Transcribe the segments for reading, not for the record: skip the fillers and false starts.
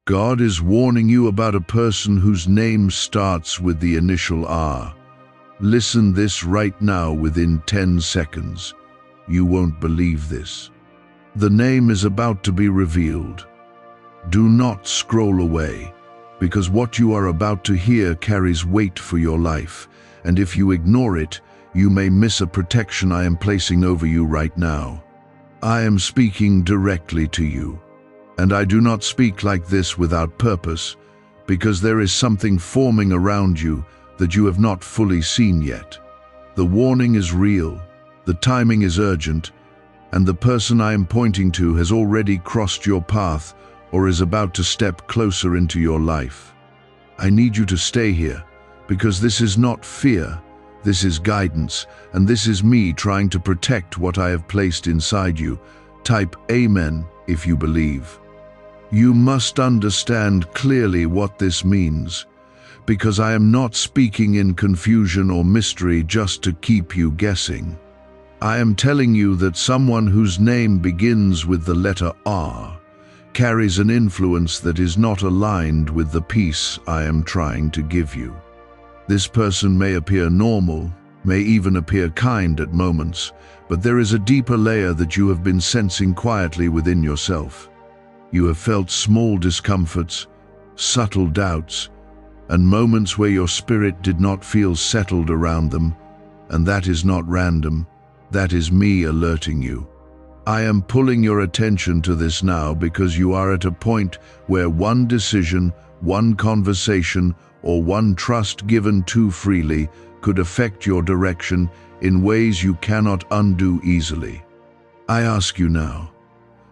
God is warning you about a person whose name starts with the initial R. Listen this right now within 10 seconds. You won't believe this. The name is about to be revealed. Do not scroll away, because what you are about to hear carries weight for your life, and if you ignore it, you may miss a protection I am placing over you right now. I am speaking directly to you, and I do not speak like this without purpose, because there is something forming around you that you have not fully seen yet. The warning is real, the timing is urgent, and the person I am pointing to has already crossed your path or is about to step closer into your life. I need you to stay here, because this is not fear, this is guidance, and this is me trying to protect what I have placed inside you. Type Amen if you believe. You must understand clearly what this means, because I am not speaking in confusion or mystery just to keep you guessing. I am telling you that someone whose name begins with the letter R carries an influence that is not aligned with the peace I am trying to give you. This person may appear normal, may even appear kind at moments, but there is a deeper layer that you have been sensing quietly within yourself. You have felt small discomforts, subtle doubts, and moments where your spirit did not feel settled around them, and that is not random. That is me alerting you. I am pulling your attention to this now because you are at a point where one decision, one conversation, or one trust given too freely could affect your direction in ways you cannot undo easily. I ask you now,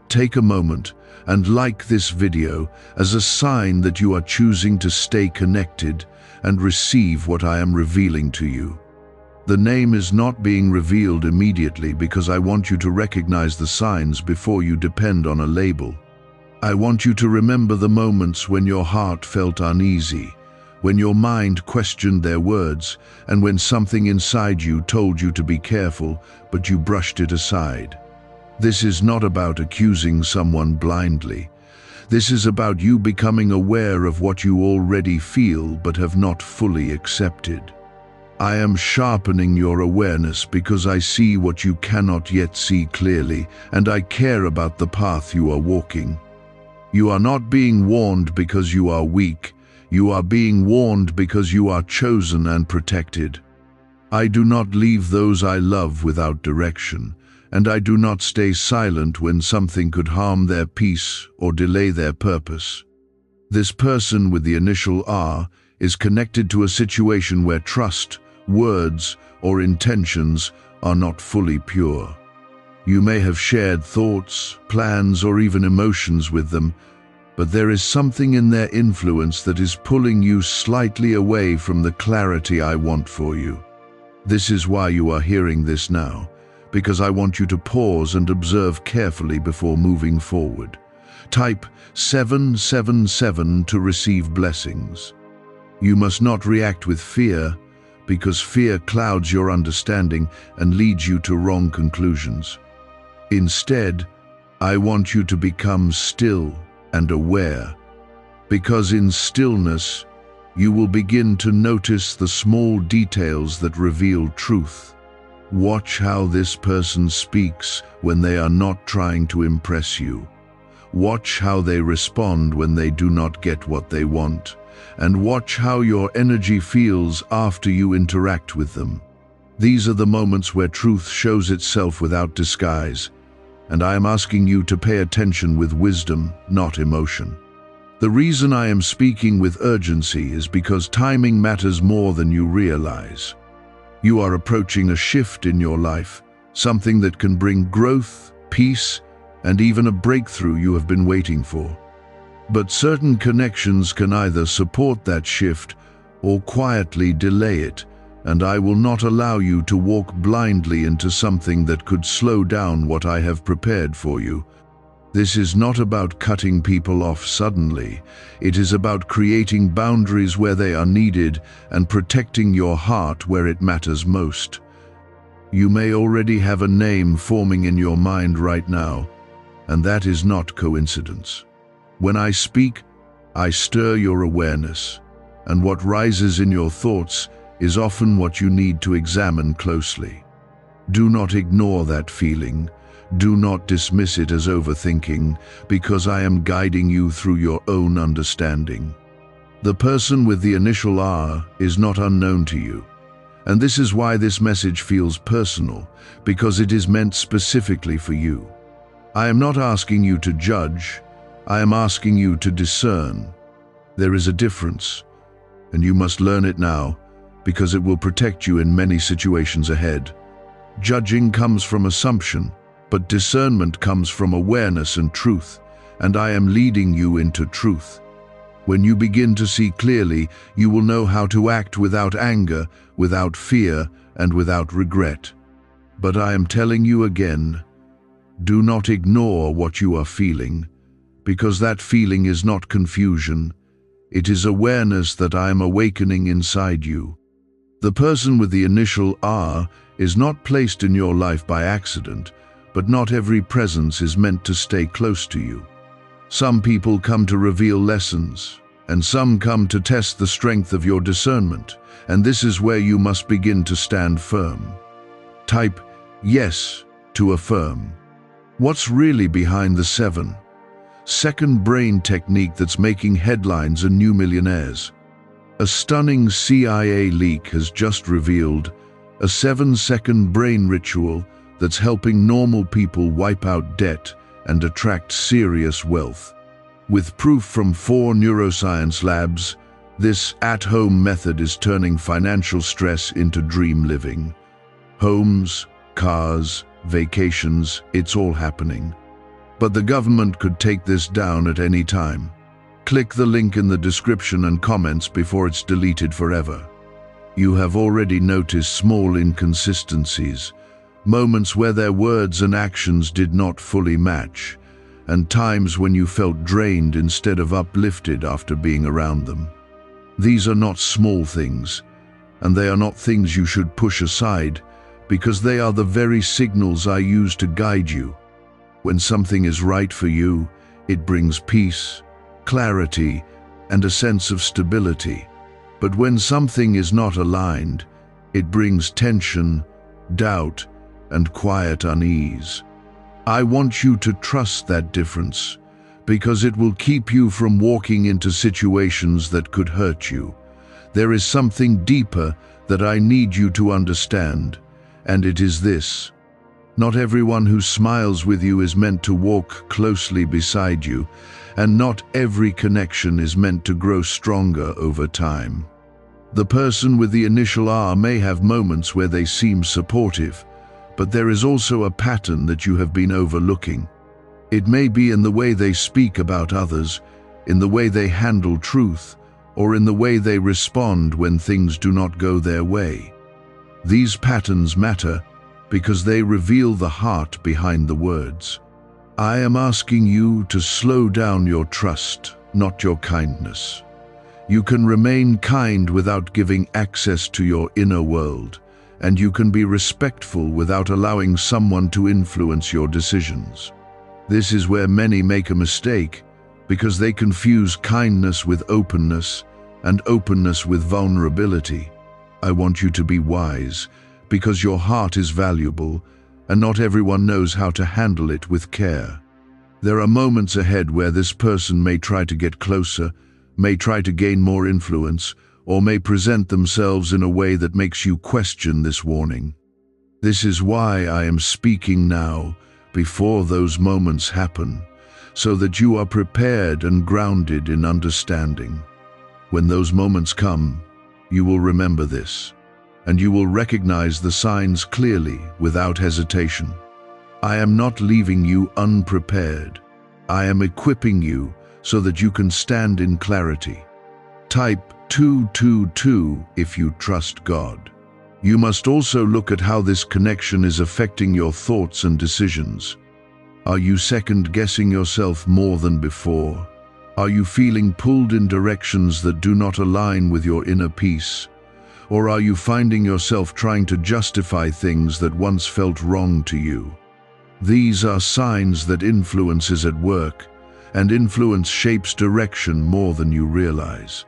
take a moment and like this video as a sign that you are choosing to stay connected and receive what I am revealing to you. The name is not being revealed immediately because I want you to recognize the signs before you depend on a label. I want you to remember the moments when your heart felt uneasy, when your mind questioned their words, and when something inside you told you to be careful, but you brushed it aside. This is not about accusing someone blindly. This is about you becoming aware of what you already feel but have not fully accepted. I am sharpening your awareness because I see what you cannot yet see clearly, and I care about the path you are walking. You are not being warned because you are weak. You are being warned because you are chosen and protected. I do not leave those I love without direction, and I do not stay silent when something could harm their peace or delay their purpose. This person with the initial R is connected to a situation where trust, words, or intentions are not fully pure. You may have shared thoughts, plans, or even emotions with them, but there is something in their influence that is pulling you slightly away from the clarity I want for you. This is why you are hearing this now, because I want you to pause and observe carefully before moving forward. Type 777 to receive blessings. You must not react with fear, because fear clouds your understanding and leads you to wrong conclusions. Instead, I want you to become still and aware, because in stillness, you will begin to notice the small details that reveal truth. Watch how this person speaks when they are not trying to impress you. Watch how they respond when they do not get what they want, and watch how your energy feels after you interact with them. These are the moments where truth shows itself without disguise, and I am asking you to pay attention with wisdom, not emotion. The reason I am speaking with urgency is because timing matters more than you realize. You are approaching a shift in your life, something that can bring growth, peace, and even a breakthrough you have been waiting for. But certain connections can either support that shift or quietly delay it, and I will not allow you to walk blindly into something that could slow down what I have prepared for you. This is not about cutting people off suddenly. It is about creating boundaries where they are needed and protecting your heart where it matters most. You may already have a name forming in your mind right now, and that is not coincidence. When I speak, I stir your awareness, and what rises in your thoughts is often what you need to examine closely. Do not ignore that feeling. Do not dismiss it as overthinking, because I am guiding you through your own understanding. The person with the initial R is not unknown to you. And this is why this message feels personal, because it is meant specifically for you. I am not asking you to judge, I am asking you to discern. There is a difference, and you must learn it now, because it will protect you in many situations ahead. Judging comes from assumption, but discernment comes from awareness and truth, and I am leading you into truth. When you begin to see clearly, you will know how to act without anger, without fear, and without regret. But I am telling you again, do not ignore what you are feeling, because that feeling is not confusion. It is awareness that I am awakening inside you. The person with the initial R is not placed in your life by accident, but not every presence is meant to stay close to you. Some people come to reveal lessons, and some come to test the strength of your discernment, and this is where you must begin to stand firm. Type yes to affirm. What's really behind the 7? Second brain technique that's making headlines and new millionaires. A stunning CIA leak has just revealed a 7-second brain ritual that's helping normal people wipe out debt and attract serious wealth. With proof from 4 neuroscience labs, this at-home method is turning financial stress into dream living. Homes, cars, vacations, it's all happening. But the government could take this down at any time. Click the link in the description and comments before it's deleted forever. You have already noticed small inconsistencies, moments where their words and actions did not fully match, and times when you felt drained instead of uplifted after being around them. These are not small things, and they are not things you should push aside, because they are the very signals I use to guide you. When something is right for you, it brings peace, clarity, and a sense of stability. But when something is not aligned, it brings tension, doubt, and quiet unease. I want you to trust that difference, because it will keep you from walking into situations that could hurt you. There is something deeper that I need you to understand, and it is this. Not everyone who smiles with you is meant to walk closely beside you, and not every connection is meant to grow stronger over time. The person with the initial R may have moments where they seem supportive, but there is also a pattern that you have been overlooking. It may be in the way they speak about others, in the way they handle truth, or in the way they respond when things do not go their way. These patterns matter because they reveal the heart behind the words. I am asking you to slow down your trust, not your kindness. You can remain kind without giving access to your inner world, and you can be respectful without allowing someone to influence your decisions. This is where many make a mistake, because they confuse kindness with openness and openness with vulnerability. I want you to be wise, because your heart is valuable, and not everyone knows how to handle it with care. There are moments ahead where this person may try to get closer, may try to gain more influence, or may present themselves in a way that makes you question this warning. This is why I am speaking now, before those moments happen, so that you are prepared and grounded in understanding. When those moments come, you will remember this, and you will recognize the signs clearly without hesitation. I am not leaving you unprepared. I am equipping you so that you can stand in clarity. Type 222 if you trust God. You must also look at how this connection is affecting your thoughts and decisions. Are you second-guessing yourself more than before? Are you feeling pulled in directions that do not align with your inner peace? Or are you finding yourself trying to justify things that once felt wrong to you? These are signs that influence is at work, and influence shapes direction more than you realize.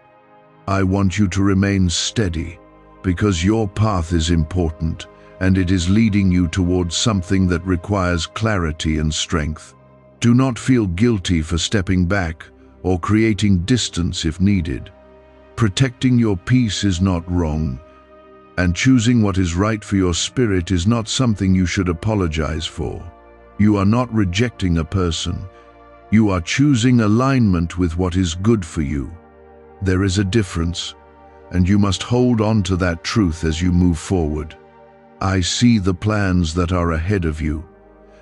I want you to remain steady, because your path is important, and it is leading you towards something that requires clarity and strength. Do not feel guilty for stepping back or creating distance if needed. Protecting your peace is not wrong, and choosing what is right for your spirit is not something you should apologize for. You are not rejecting a person. You are choosing alignment with what is good for you. There is a difference, and you must hold on to that truth as you move forward. I see the plans that are ahead of you,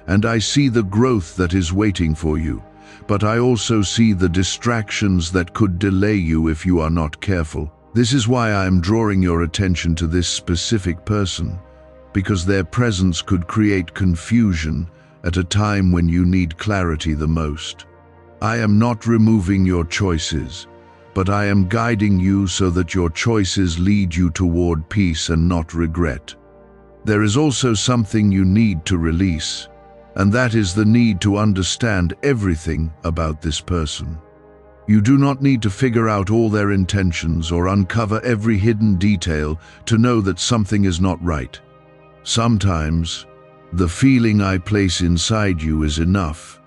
and I see the growth that is waiting for you, but I also see the distractions that could delay you if you are not careful. This is why I am drawing your attention to this specific person, because their presence could create confusion at a time when you need clarity the most. I am not removing your choices, but I am guiding you so that your choices lead you toward peace and not regret. There is also something you need to release, and that is the need to understand everything about this person. You do not need to figure out all their intentions or uncover every hidden detail to know that something is not right. Sometimes, the feeling I place inside you is enough,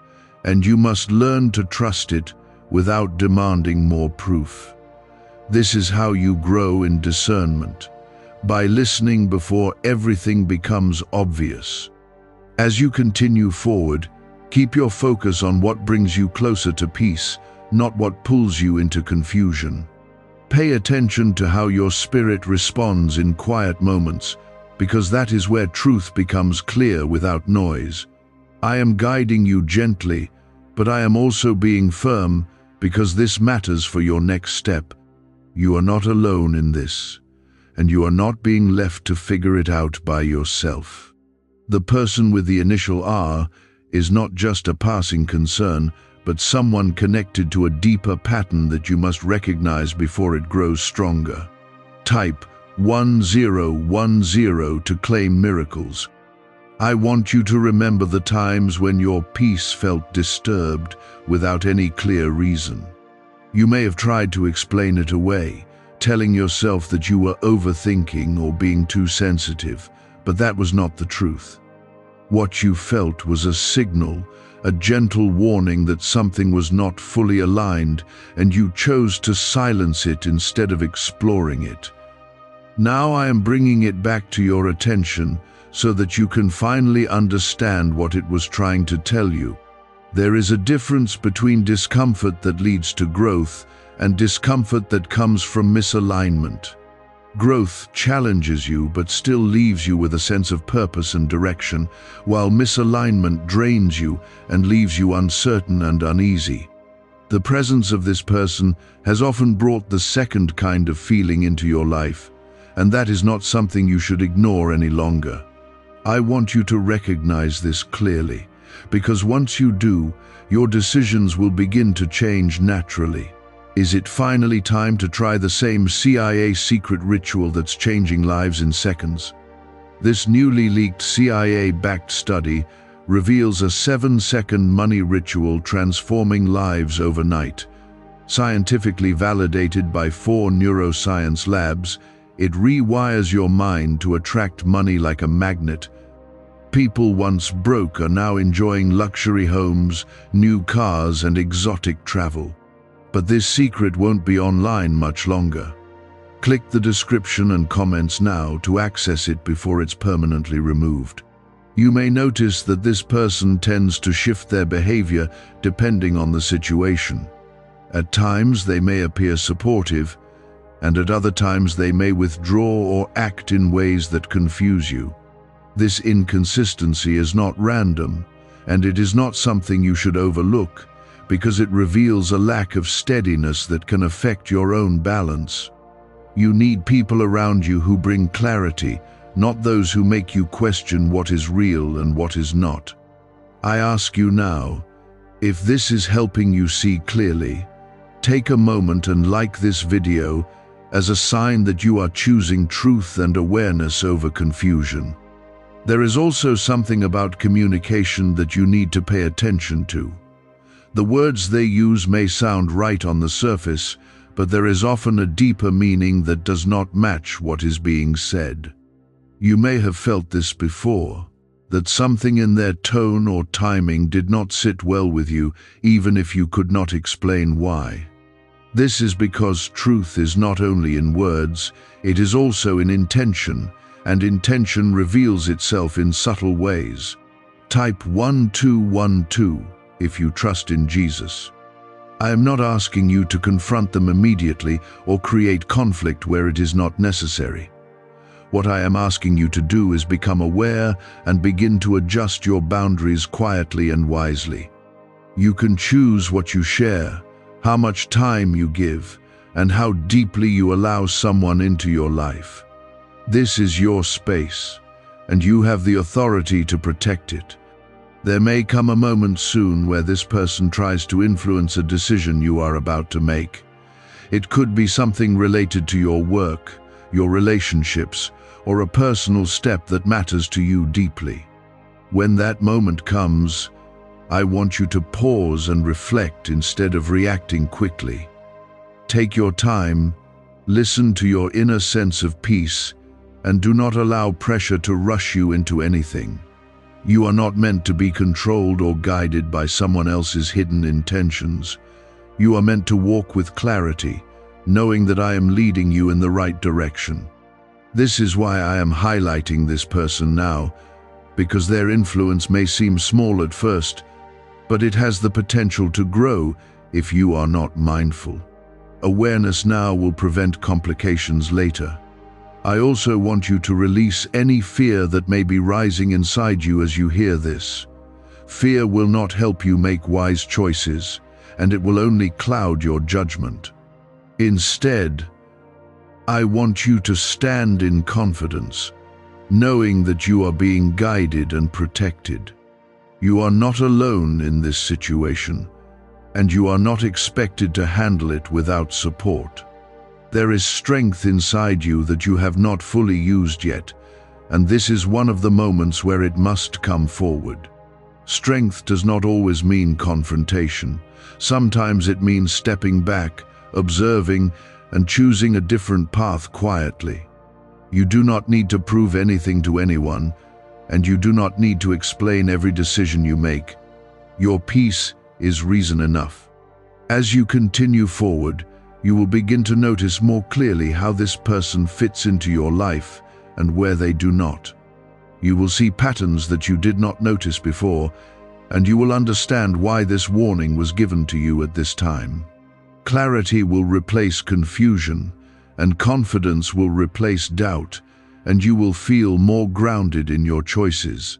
and you must learn to trust it without demanding more proof. This is how you grow in discernment, by listening before everything becomes obvious. As you continue forward, keep your focus on what brings you closer to peace, not what pulls you into confusion. Pay attention to how your spirit responds in quiet moments, because that is where truth becomes clear without noise. I am guiding you gently, but I am also being firm, because this matters for your next step. You are not alone in this, and you are not being left to figure it out by yourself. The person with the initial R is not just a passing concern, but someone connected to a deeper pattern that you must recognize before it grows stronger. Type 1010 to claim miracles. I want you to remember the times when your peace felt disturbed without any clear reason. You may have tried to explain it away, telling yourself that you were overthinking or being too sensitive, but that was not the truth. What you felt was a signal, a gentle warning that something was not fully aligned, and you chose to silence it instead of exploring it. Now I am bringing it back to your attention so that you can finally understand what it was trying to tell you. There is a difference between discomfort that leads to growth and discomfort that comes from misalignment. Growth challenges you but still leaves you with a sense of purpose and direction, while misalignment drains you and leaves you uncertain and uneasy. The presence of this person has often brought the second kind of feeling into your life, and that is not something you should ignore any longer. I want you to recognize this clearly, because once you do, your decisions will begin to change naturally. Is it finally time to try the same CIA secret ritual that's changing lives in seconds? This newly leaked CIA-backed study reveals a 7-second money ritual transforming lives overnight. Scientifically validated by 4 neuroscience labs, it rewires your mind to attract money like a magnet. People once broke are now enjoying luxury homes, new cars, and exotic travel. But this secret won't be online much longer. Click the description and comments now to access it before it's permanently removed. You may notice that this person tends to shift their behavior depending on the situation. At times they may appear supportive, and at other times they may withdraw or act in ways that confuse you. This inconsistency is not random, and it is not something you should overlook, because it reveals a lack of steadiness that can affect your own balance. You need people around you who bring clarity, not those who make you question what is real and what is not. I ask you now, if this is helping you see clearly, take a moment and like this video as a sign that you are choosing truth and awareness over confusion. There is also something about communication that you need to pay attention to. The words they use may sound right on the surface, but there is often a deeper meaning that does not match what is being said. You may have felt this before, that something in their tone or timing did not sit well with you, even if you could not explain why. This is because truth is not only in words, it is also in intention, and intention reveals itself in subtle ways. Type 1212 if you trust in Jesus. I am not asking you to confront them immediately or create conflict where it is not necessary. What I am asking you to do is become aware and begin to adjust your boundaries quietly and wisely. You can choose what you share, how much time you give, and how deeply you allow someone into your life. This is your space, and you have the authority to protect it. There may come a moment soon where this person tries to influence a decision you are about to make. It could be something related to your work, your relationships, or a personal step that matters to you deeply. When that moment comes, I want you to pause and reflect instead of reacting quickly. Take your time, listen to your inner sense of peace, and do not allow pressure to rush you into anything. You are not meant to be controlled or guided by someone else's hidden intentions. You are meant to walk with clarity, knowing that I am leading you in the right direction. This is why I am highlighting this person now, because their influence may seem small at first, but it has the potential to grow if you are not mindful. Awareness now will prevent complications later. I also want you to release any fear that may be rising inside you as you hear this. Fear will not help you make wise choices, and it will only cloud your judgment. Instead, I want you to stand in confidence, knowing that you are being guided and protected. You are not alone in this situation, and you are not expected to handle it without support. There is strength inside you that you have not fully used yet, and this is one of the moments where it must come forward. Strength does not always mean confrontation. Sometimes it means stepping back, observing, and choosing a different path quietly. You do not need to prove anything to anyone, and you do not need to explain every decision you make. Your peace is reason enough. As you continue forward, you will begin to notice more clearly how this person fits into your life and where they do not. You will see patterns that you did not notice before, and you will understand why this warning was given to you at this time. Clarity will replace confusion, and confidence will replace doubt, and you will feel more grounded in your choices.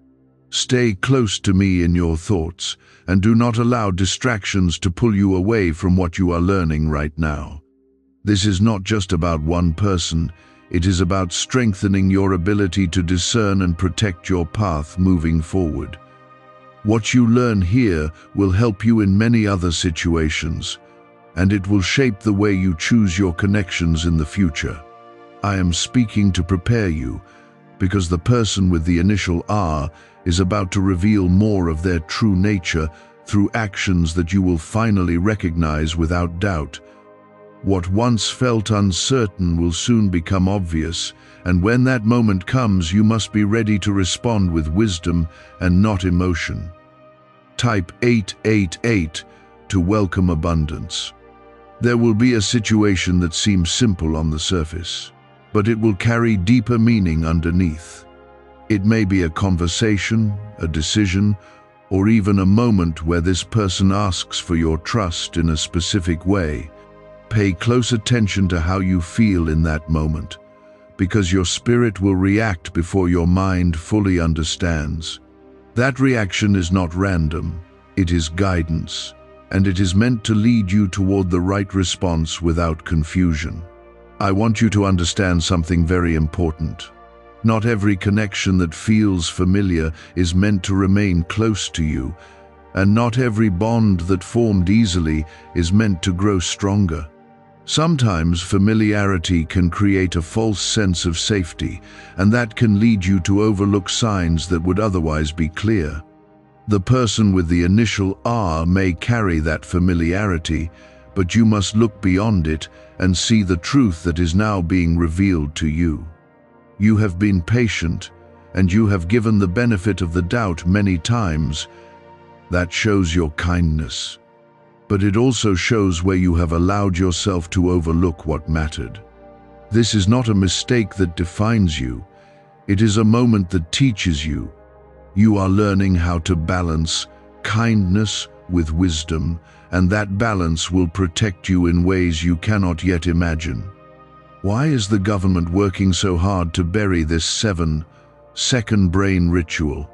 Stay close to me in your thoughts, and do not allow distractions to pull you away from what you are learning right now. This is not just about one person, it is about strengthening your ability to discern and protect your path moving forward. What you learn here will help you in many other situations, and it will shape the way you choose your connections in the future. I am speaking to prepare you, because the person with the initial R is about to reveal more of their true nature through actions that you will finally recognize without doubt. What once felt uncertain will soon become obvious, and when that moment comes, you must be ready to respond with wisdom and not emotion. Type 888 to welcome abundance. There will be a situation that seems simple on the surface, but it will carry deeper meaning underneath. It may be a conversation, a decision, or even a moment where this person asks for your trust in a specific way. Pay close attention to how you feel in that moment, because your spirit will react before your mind fully understands. That reaction is not random, it is guidance, and it is meant to lead you toward the right response without confusion. I want you to understand something very important. Not every connection that feels familiar is meant to remain close to you, and not every bond that formed easily is meant to grow stronger. Sometimes familiarity can create a false sense of safety, and that can lead you to overlook signs that would otherwise be clear. The person with the initial R may carry that familiarity, but you must look beyond it and see the truth that is now being revealed to you. You have been patient, and you have given the benefit of the doubt many times. That shows your kindness. But it also shows where you have allowed yourself to overlook what mattered. This is not a mistake that defines you. It is a moment that teaches you. You are learning how to balance kindness with wisdom, and that balance will protect you in ways you cannot yet imagine. Why is the government working so hard to bury this 7-second brain ritual?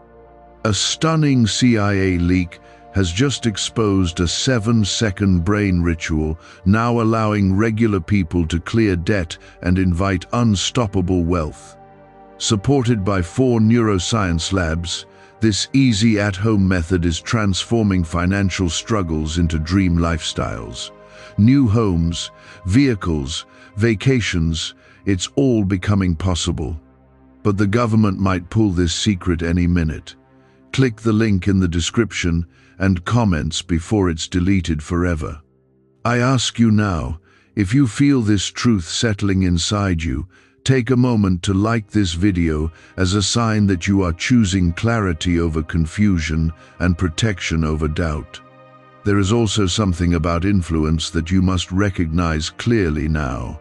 A stunning CIA leak has just exposed a 7-second brain ritual, now allowing regular people to clear debt and invite unstoppable wealth. Supported by 4 neuroscience labs, this easy at-home method is transforming financial struggles into dream lifestyles. New homes, vehicles, vacations, it's all becoming possible. But the government might pull this secret any minute. Click the link in the description and comments before it's deleted forever. I ask you now, if you feel this truth settling inside you, take a moment to like this video as a sign that you are choosing clarity over confusion and protection over doubt. There is also something about influence that you must recognize clearly now.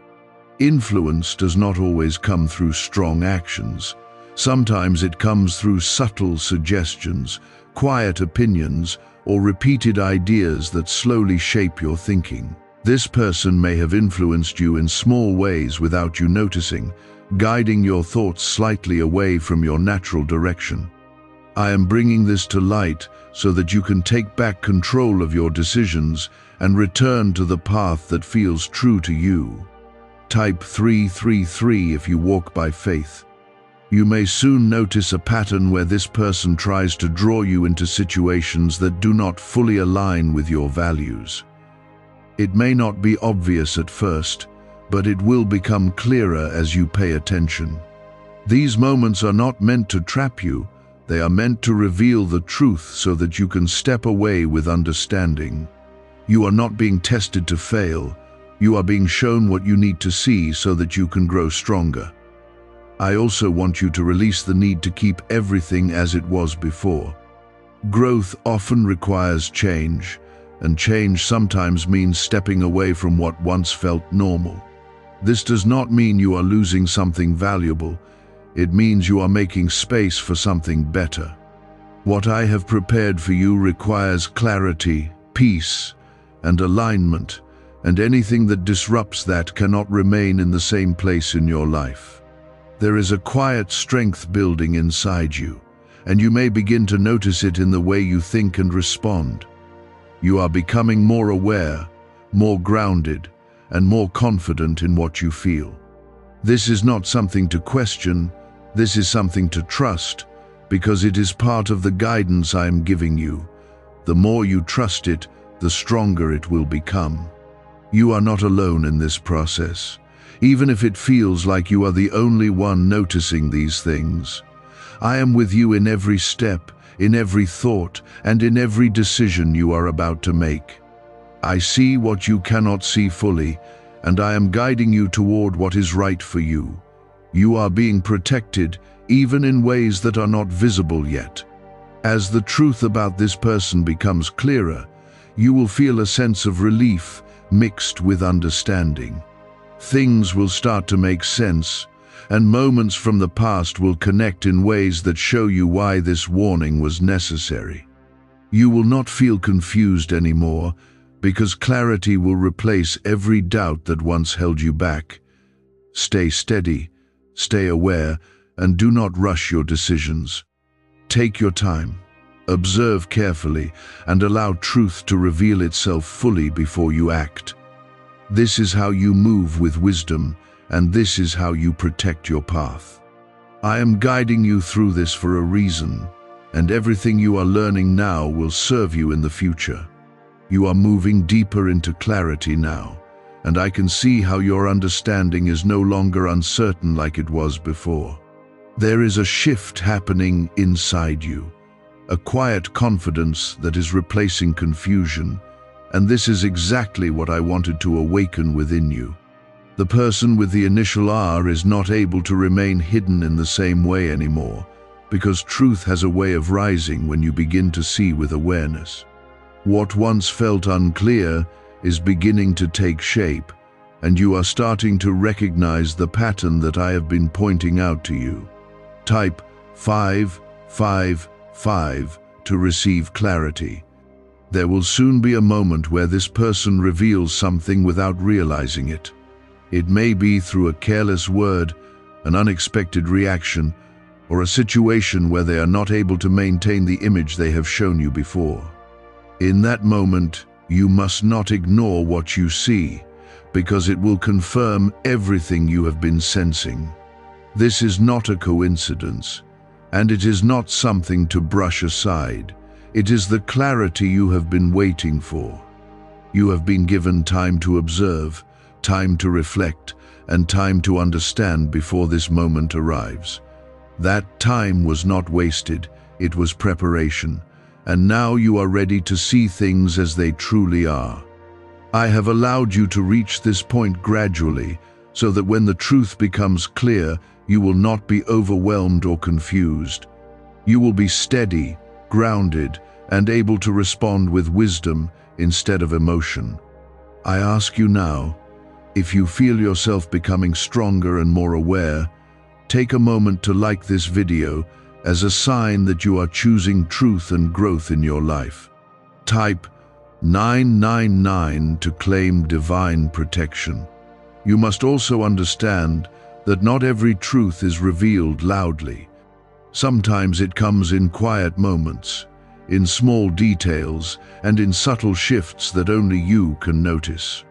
Influence does not always come through strong actions. Sometimes it comes through subtle suggestions, quiet opinions, or repeated ideas that slowly shape your thinking. This person may have influenced you in small ways without you noticing, guiding your thoughts slightly away from your natural direction. I am bringing this to light so that you can take back control of your decisions and return to the path that feels true to you. Type 333 if you walk by faith. You may soon notice a pattern where this person tries to draw you into situations that do not fully align with your values. It may not be obvious at first, but it will become clearer as you pay attention. These moments are not meant to trap you, they are meant to reveal the truth so that you can step away with understanding. You are not being tested to fail, you are being shown what you need to see so that you can grow stronger. I also want you to release the need to keep everything as it was before. Growth often requires change, and change sometimes means stepping away from what once felt normal. This does not mean you are losing something valuable. It means you are making space for something better. What I have prepared for you requires clarity, peace, and alignment, and anything that disrupts that cannot remain in the same place in your life. There is a quiet strength building inside you, and you may begin to notice it in the way you think and respond. You are becoming more aware, more grounded, and more confident in what you feel. This is not something to question, this is something to trust, because it is part of the guidance I am giving you. The more you trust it, the stronger it will become. You are not alone in this process, even if it feels like you are the only one noticing these things. I am with you in every step, in every thought, and in every decision you are about to make. I see what you cannot see fully, and I am guiding you toward what is right for you. You are being protected, even in ways that are not visible yet. As the truth about this person becomes clearer, you will feel a sense of relief mixed with understanding. Things will start to make sense, and moments from the past will connect in ways that show you why this warning was necessary. You will not feel confused anymore, because clarity will replace every doubt that once held you back. Stay steady, stay aware, and do not rush your decisions. Take your time, observe carefully, and allow truth to reveal itself fully before you act. This is how you move with wisdom, and this is how you protect your path. I am guiding you through this for a reason, and everything you are learning now will serve you in the future. You are moving deeper into clarity now, and I can see how your understanding is no longer uncertain like it was before. There is a shift happening inside you. a quiet confidence that is replacing confusion, and this is exactly what I wanted to awaken within you. The person with the initial R is not able to remain hidden in the same way anymore, because truth has a way of rising when you begin to see with awareness. What once felt unclear is beginning to take shape, and you are starting to recognize the pattern that I have been pointing out to you. Type 555 to receive clarity. There will soon be a moment where this person reveals something without realizing it. It may be through a careless word, an unexpected reaction, or a situation where they are not able to maintain the image they have shown you before. In that moment, you must not ignore what you see, because it will confirm everything you have been sensing. This is not a coincidence, and it is not something to brush aside. It is the clarity you have been waiting for. You have been given time to observe, time to reflect, and time to understand before this moment arrives. That time was not wasted, it was preparation, and now you are ready to see things as they truly are. I have allowed you to reach this point gradually, so that when the truth becomes clear, you will not be overwhelmed or confused. You will be steady, grounded, and able to respond with wisdom instead of emotion. I ask you now, if you feel yourself becoming stronger and more aware, take a moment to like this video as a sign that you are choosing truth and growth in your life. Type 999 to claim divine protection. You must also understand that not every truth is revealed loudly. Sometimes it comes in quiet moments, in small details, and in subtle shifts that only you can notice.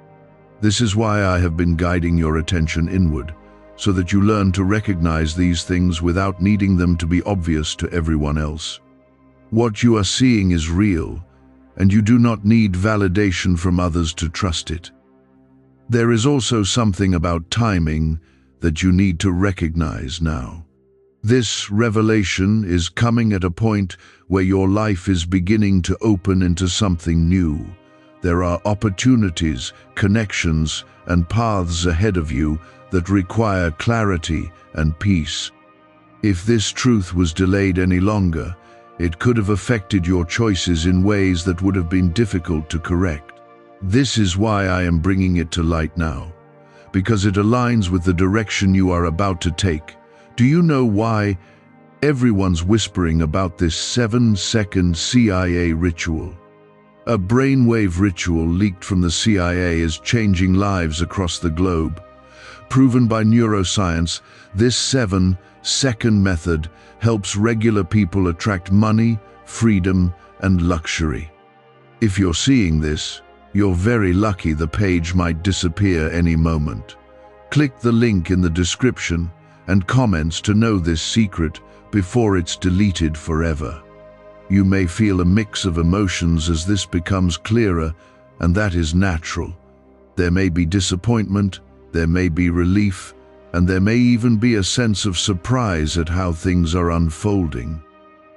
This is why I have been guiding your attention inward, so that you learn to recognize these things without needing them to be obvious to everyone else. What you are seeing is real, and you do not need validation from others to trust it. There is also something about timing that you need to recognize now. This revelation is coming at a point where your life is beginning to open into something new. There are opportunities, connections, and paths ahead of you that require clarity and peace. If this truth was delayed any longer, it could have affected your choices in ways that would have been difficult to correct. This is why I am bringing it to light now, because it aligns with the direction you are about to take. Do you know why everyone's whispering about this 7-second CIA ritual? A brainwave ritual leaked from the CIA is changing lives across the globe. Proven by neuroscience, this 7-second method helps regular people attract money, freedom, and luxury. If you're seeing this, you're very lucky. The page might disappear any moment. Click the link in the description and comments to know this secret before it's deleted forever. You may feel a mix of emotions as this becomes clearer, and that is natural. There may be disappointment, there may be relief, and there may even be a sense of surprise at how things are unfolding.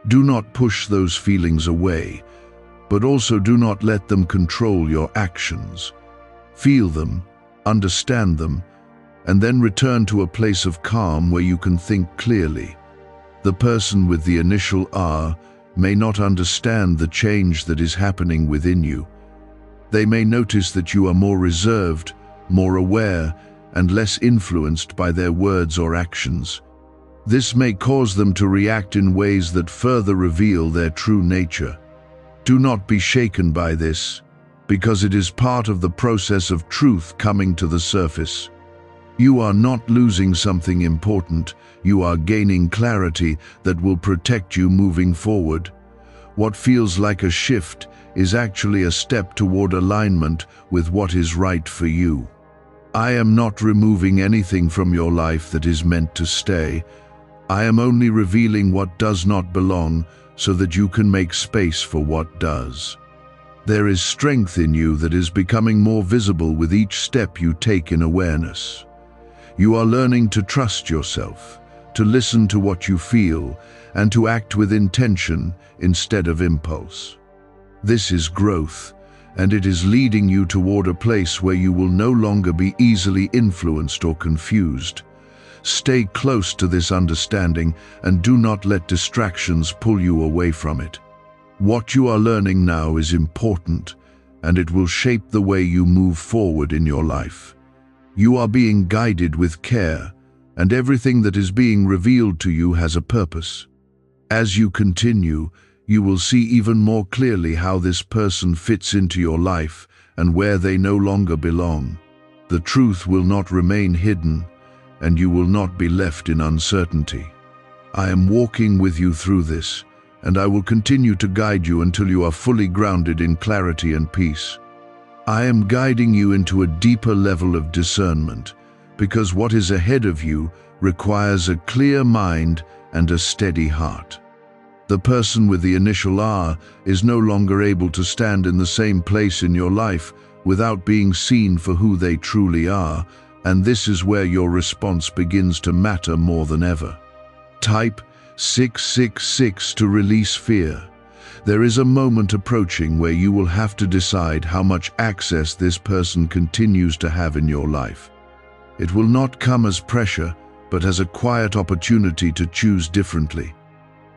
Do not push those feelings away, but also do not let them control your actions. Feel them, understand them, and then return to a place of calm where you can think clearly. The person with the initial R may not understand the change that is happening within you. They may notice that you are more reserved, more aware, and less influenced by their words or actions. This may cause them to react in ways that further reveal their true nature. Do not be shaken by this, because it is part of the process of truth coming to the surface. You are not losing something important, you are gaining clarity that will protect you moving forward. What feels like a shift is actually a step toward alignment with what is right for you. I am not removing anything from your life that is meant to stay. I am only revealing what does not belong so that you can make space for what does. There is strength in you that is becoming more visible with each step you take in awareness. You are learning to trust yourself, to listen to what you feel, and to act with intention instead of impulse. This is growth, and it is leading you toward a place where you will no longer be easily influenced or confused. Stay close to this understanding and do not let distractions pull you away from it. What you are learning now is important, and it will shape the way you move forward in your life. You are being guided with care, and everything that is being revealed to you has a purpose. As you continue, you will see even more clearly how this person fits into your life and where they no longer belong. The truth will not remain hidden, and you will not be left in uncertainty. I am walking with you through this, and I will continue to guide you until you are fully grounded in clarity and peace. I am guiding you into a deeper level of discernment, because what is ahead of you requires a clear mind and a steady heart. The person with the initial R is no longer able to stand in the same place in your life without being seen for who they truly are, and this is where your response begins to matter more than ever. Type 666 to release fear. There is a moment approaching where you will have to decide how much access this person continues to have in your life. It will not come as pressure, but as a quiet opportunity to choose differently.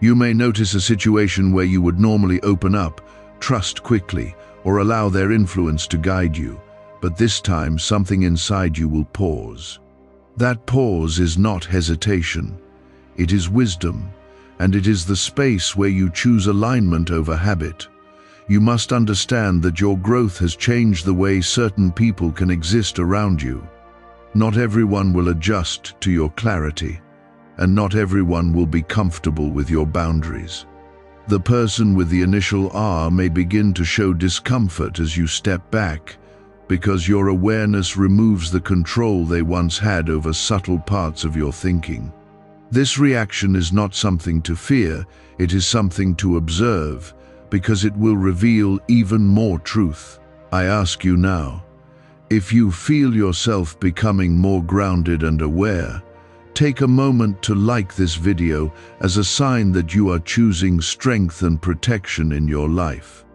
You may notice a situation where you would normally open up, trust quickly, or allow their influence to guide you, but this time something inside you will pause. That pause is not hesitation. It is wisdom, and it is the space where you choose alignment over habit. You must understand that your growth has changed the way certain people can exist around you. Not everyone will adjust to your clarity, and not everyone will be comfortable with your boundaries. The person with the initial R may begin to show discomfort as you step back, because your awareness removes the control they once had over subtle parts of your thinking. This reaction is not something to fear, it is something to observe, because it will reveal even more truth. I ask you now, if you feel yourself becoming more grounded and aware, take a moment to like this video as a sign that you are choosing strength and protection in your life.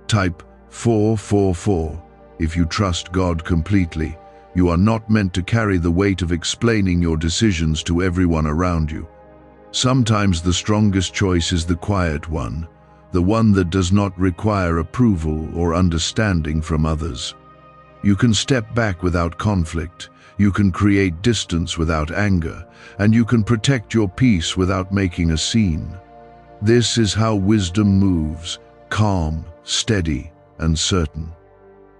Type 444 if you trust God completely. You are not meant to carry the weight of explaining your decisions to everyone around you. Sometimes the strongest choice is the quiet one, the one that does not require approval or understanding from others. You can step back without conflict, you can create distance without anger, and you can protect your peace without making a scene. This is how wisdom moves, calm, steady, and certain.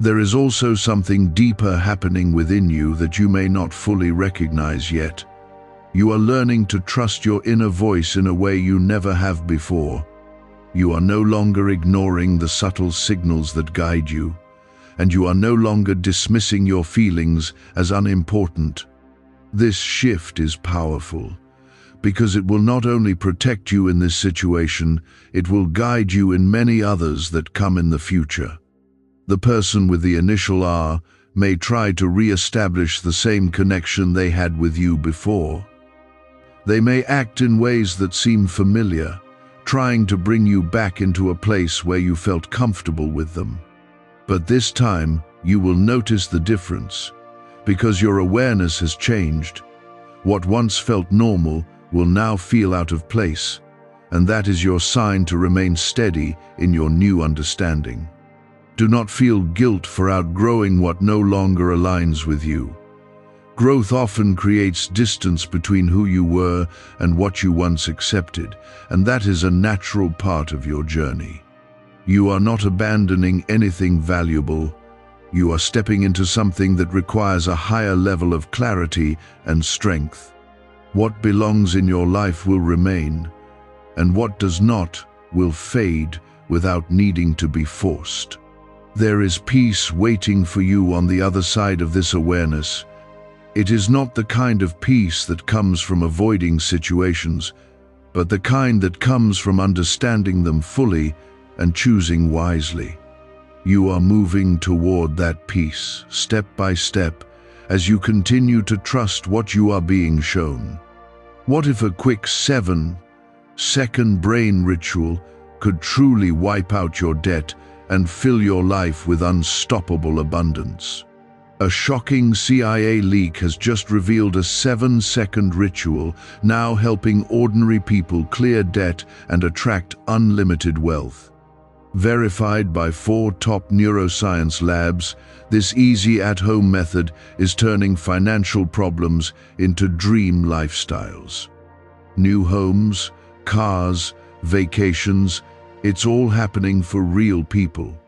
There is also something deeper happening within you that you may not fully recognize yet. You are learning to trust your inner voice in a way you never have before. You are no longer ignoring the subtle signals that guide you, and you are no longer dismissing your feelings as unimportant. This shift is powerful, because it will not only protect you in this situation, it will guide you in many others that come in the future. The person with the initial R may try to re-establish the same connection they had with you before. They may act in ways that seem familiar, trying to bring you back into a place where you felt comfortable with them. But this time, you will notice the difference, because your awareness has changed. What once felt normal will now feel out of place, and that is your sign to remain steady in your new understanding. Do not feel guilt for outgrowing what no longer aligns with you. Growth often creates distance between who you were and what you once accepted, and that is a natural part of your journey. You are not abandoning anything valuable. You are stepping into something that requires a higher level of clarity and strength. What belongs in your life will remain, and what does not will fade without needing to be forced. There is peace waiting for you on the other side of this awareness. It is not the kind of peace that comes from avoiding situations, but the kind that comes from understanding them fully and choosing wisely. You are moving toward that peace, step by step, as you continue to trust what you are being shown. What if a quick 7-second brain ritual could truly wipe out your debt and fill your life with unstoppable abundance? A shocking CIA leak has just revealed a 7-second ritual now helping ordinary people clear debt and attract unlimited wealth. Verified by 4 top neuroscience labs, this easy at-home method is turning financial problems into dream lifestyles. New homes, cars, vacations, it's all happening for real people.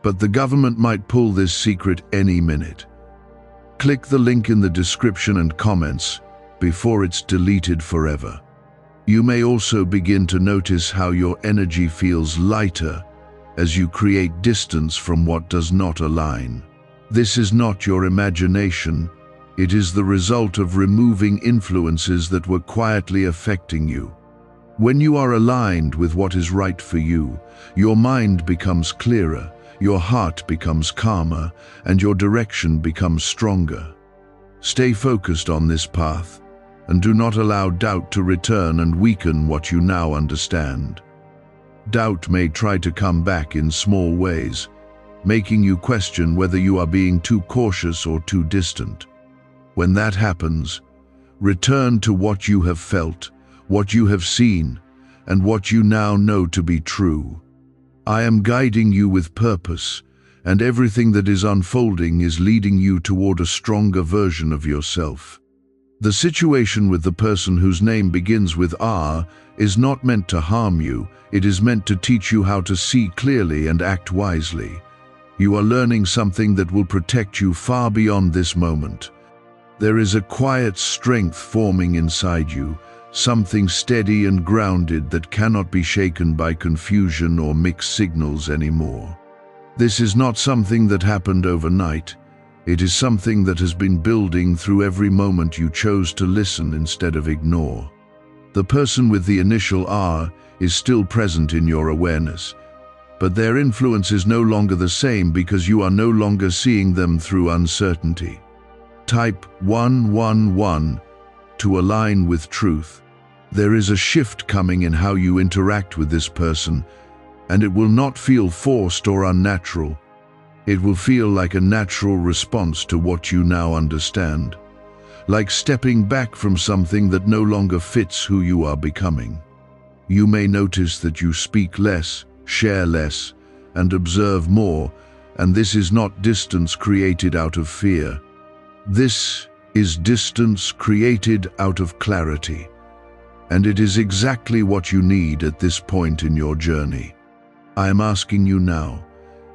But the government might pull this secret any minute. Click the link in the description and comments before it's deleted forever. You may also begin to notice how your energy feels lighter as you create distance from what does not align. This is not your imagination. It is the result of removing influences that were quietly affecting you. When you are aligned with what is right for you, your mind becomes clearer, your heart becomes calmer, and your direction becomes stronger. Stay focused on this path, and do not allow doubt to return and weaken what you now understand. Doubt may try to come back in small ways, making you question whether you are being too cautious or too distant. When that happens, return to what you have felt, what you have seen, and what you now know to be true. I am guiding you with purpose, and everything that is unfolding is leading you toward a stronger version of yourself. The situation with the person whose name begins with R is not meant to harm you, it is meant to teach you how to see clearly and act wisely. You are learning something that will protect you far beyond this moment. There is a quiet strength forming inside you, something steady and grounded that cannot be shaken by confusion or mixed signals anymore. This is not something that happened overnight. It is something that has been building through every moment you chose to listen instead of ignore. The person with the initial R is still present in your awareness, but their influence is no longer the same because you are no longer seeing them through uncertainty. Type 111 to align with truth. There is a shift coming in how you interact with this person, and it will not feel forced or unnatural. It will feel like a natural response to what you now understand, like stepping back from something that no longer fits who you are becoming. You may notice that you speak less, share less, and observe more, and this is not distance created out of fear. This is distance created out of clarity, and it is exactly what you need at this point in your journey. I am asking you now,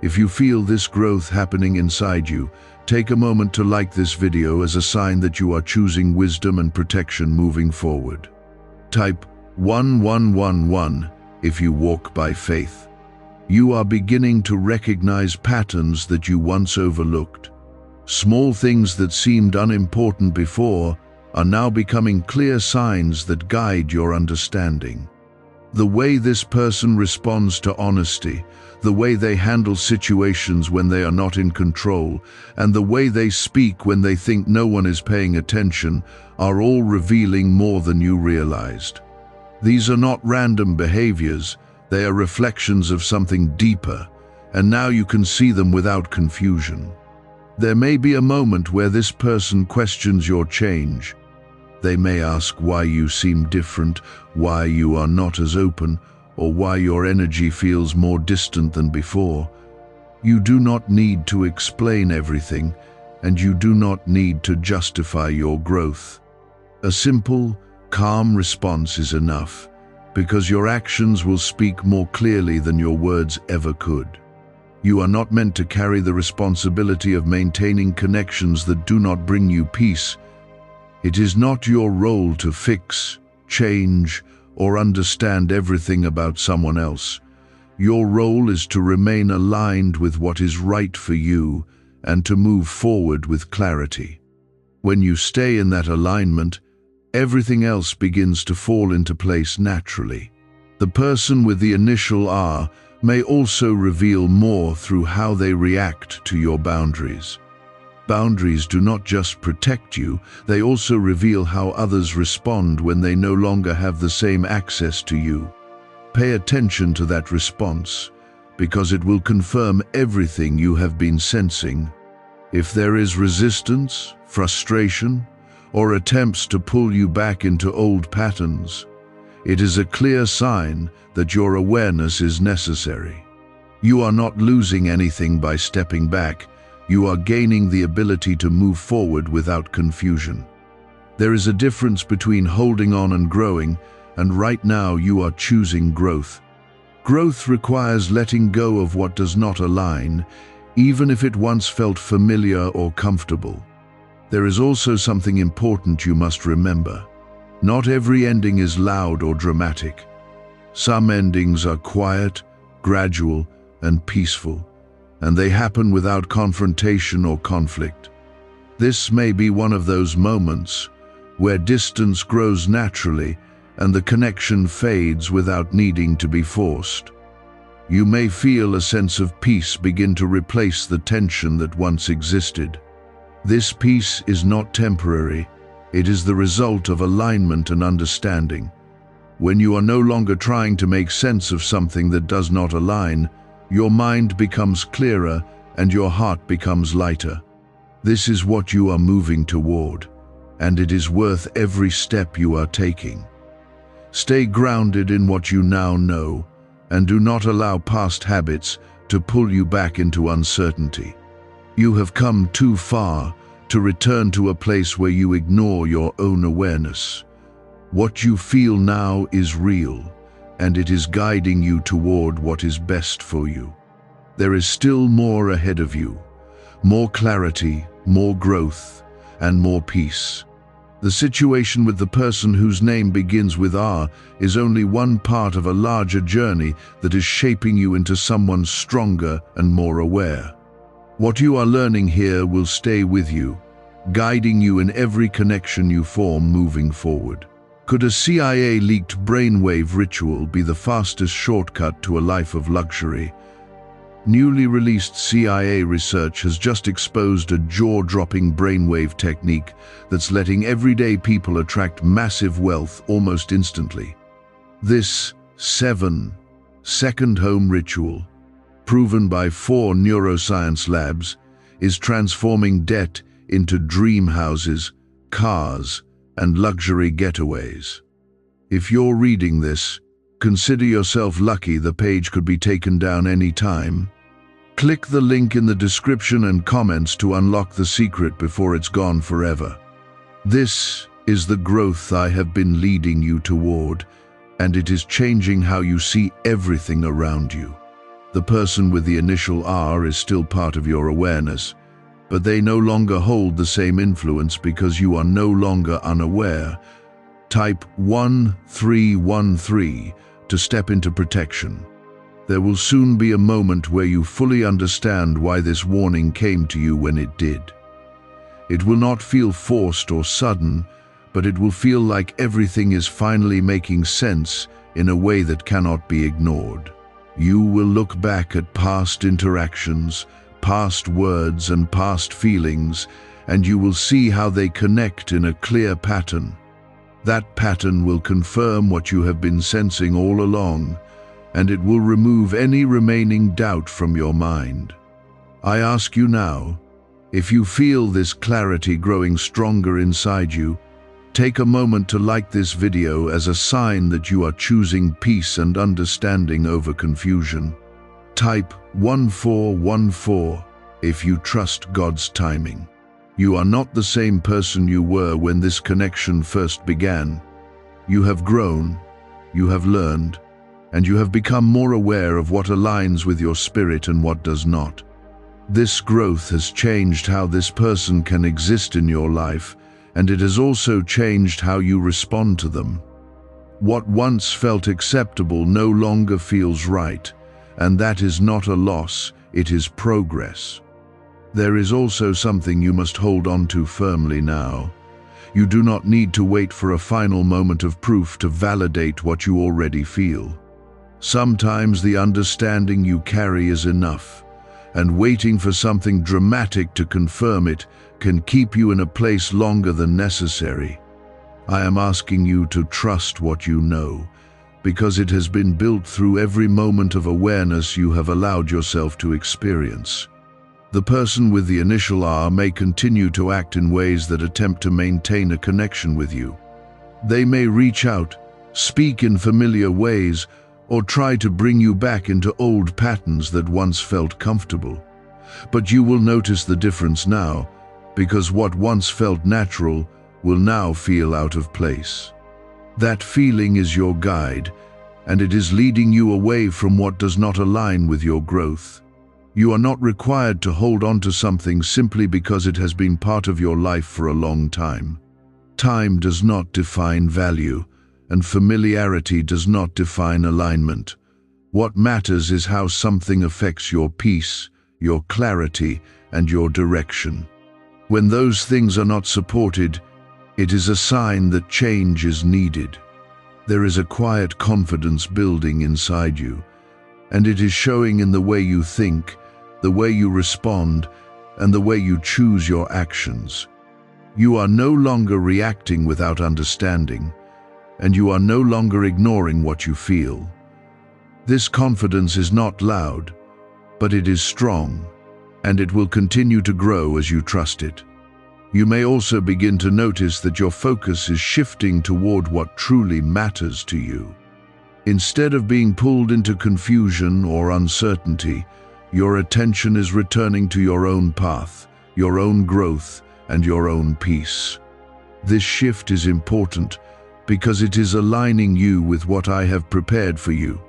if you feel this growth happening inside you, take a moment to like this video as a sign that you are choosing wisdom and protection moving forward. Type 1111 if you walk by faith. You are beginning to recognize patterns that you once overlooked. Small things that seemed unimportant before are now becoming clear signs that guide your understanding. The way this person responds to honesty, the way they handle situations when they are not in control, and the way they speak when they think no one is paying attention are all revealing more than you realized. These are not random behaviors, they are reflections of something deeper, and now you can see them without confusion. There may be a moment where this person questions your change. They may ask why you seem different, why you are not as open, or why your energy feels more distant than before. You do not need to explain everything, and you do not need to justify your growth. A simple, calm response is enough, because your actions will speak more clearly than your words ever could. You are not meant to carry the responsibility of maintaining connections that do not bring you peace. It is not your role to fix, change, or understand everything about someone else. Your role is to remain aligned with what is right for you and to move forward with clarity. When you stay in that alignment, everything else begins to fall into place naturally. The person with the initial R may also reveal more through how they react to your boundaries. Boundaries do not just protect you, they also reveal how others respond when they no longer have the same access to you. Pay attention to that response, because it will confirm everything you have been sensing. If there is resistance, frustration, or attempts to pull you back into old patterns, it is a clear sign that your awareness is necessary. You are not losing anything by stepping back. You are gaining the ability to move forward without confusion. There is a difference between holding on and growing, and right now you are choosing growth. Growth requires letting go of what does not align, even if it once felt familiar or comfortable. There is also something important you must remember. Not every ending is loud or dramatic. Some endings are quiet, gradual, and peaceful, and they happen without confrontation or conflict. This may be one of those moments where distance grows naturally and the connection fades without needing to be forced. You may feel a sense of peace begin to replace the tension that once existed. This peace is not temporary, it is the result of alignment and understanding. When you are no longer trying to make sense of something that does not align, your mind becomes clearer and your heart becomes lighter. This is what you are moving toward, and it is worth every step you are taking. Stay grounded in what you now know, and do not allow past habits to pull you back into uncertainty. You have come too far to return to a place where you ignore your own awareness. What you feel now is real, and it is guiding you toward what is best for you. There is still more ahead of you, more clarity, more growth, and more peace. The situation with the person whose name begins with R is only one part of a larger journey that is shaping you into someone stronger and more aware. What you are learning here will stay with you, guiding you in every connection you form moving forward. Could a CIA-leaked brainwave ritual be the fastest shortcut to a life of luxury? Newly released CIA research has just exposed a jaw-dropping brainwave technique that's letting everyday people attract massive wealth almost instantly. This 7-second home ritual, proven by 4 neuroscience labs, is transforming debt into dream houses, cars, and luxury getaways. If you're reading this, consider yourself lucky. The page could be taken down any time. Click the link in the description and comments to unlock the secret before it's gone forever. This is the growth I have been leading you toward, and it is changing how you see everything around you. The person with the initial R is still part of your awareness, but they no longer hold the same influence because you are no longer unaware. Type 1313 to step into protection. There will soon be a moment where you fully understand why this warning came to you when it did. It will not feel forced or sudden, but it will feel like everything is finally making sense in a way that cannot be ignored. You will look back at past interactions, past words and past feelings, and you will see how they connect in a clear pattern. That pattern will confirm what you have been sensing all along, and it will remove any remaining doubt from your mind. I ask you now, if you feel this clarity growing stronger inside you, take a moment to like this video as a sign that you are choosing peace and understanding over confusion. Type 1414 if you trust God's timing. You are not the same person you were when this connection first began. You have grown, you have learned, and you have become more aware of what aligns with your spirit and what does not. This growth has changed how this person can exist in your life, and it has also changed how you respond to them. What once felt acceptable no longer feels right, and that is not a loss, it is progress. There is also something you must hold on to firmly now. You do not need to wait for a final moment of proof to validate what you already feel. Sometimes the understanding you carry is enough, and waiting for something dramatic to confirm it can keep you in a place longer than necessary. I am asking you to trust what you know, because it has been built through every moment of awareness you have allowed yourself to experience. The person with the initial R may continue to act in ways that attempt to maintain a connection with you. They may reach out, speak in familiar ways, or try to bring you back into old patterns that once felt comfortable. But you will notice the difference now, because what once felt natural will now feel out of place. That feeling is your guide, and it is leading you away from what does not align with your growth. You are not required to hold on to something simply because it has been part of your life for a long time. Time does not define value, and familiarity does not define alignment. What matters is how something affects your peace, your clarity, and your direction. When those things are not supported, it is a sign that change is needed. There is a quiet confidence building inside you, and it is showing in the way you think, the way you respond, and the way you choose your actions. You are no longer reacting without understanding, and you are no longer ignoring what you feel. This confidence is not loud, but it is strong, and it will continue to grow as you trust it. You may also begin to notice that your focus is shifting toward what truly matters to you. Instead of being pulled into confusion or uncertainty, your attention is returning to your own path, your own growth, and your own peace. This shift is important because it is aligning you with what I have prepared for you.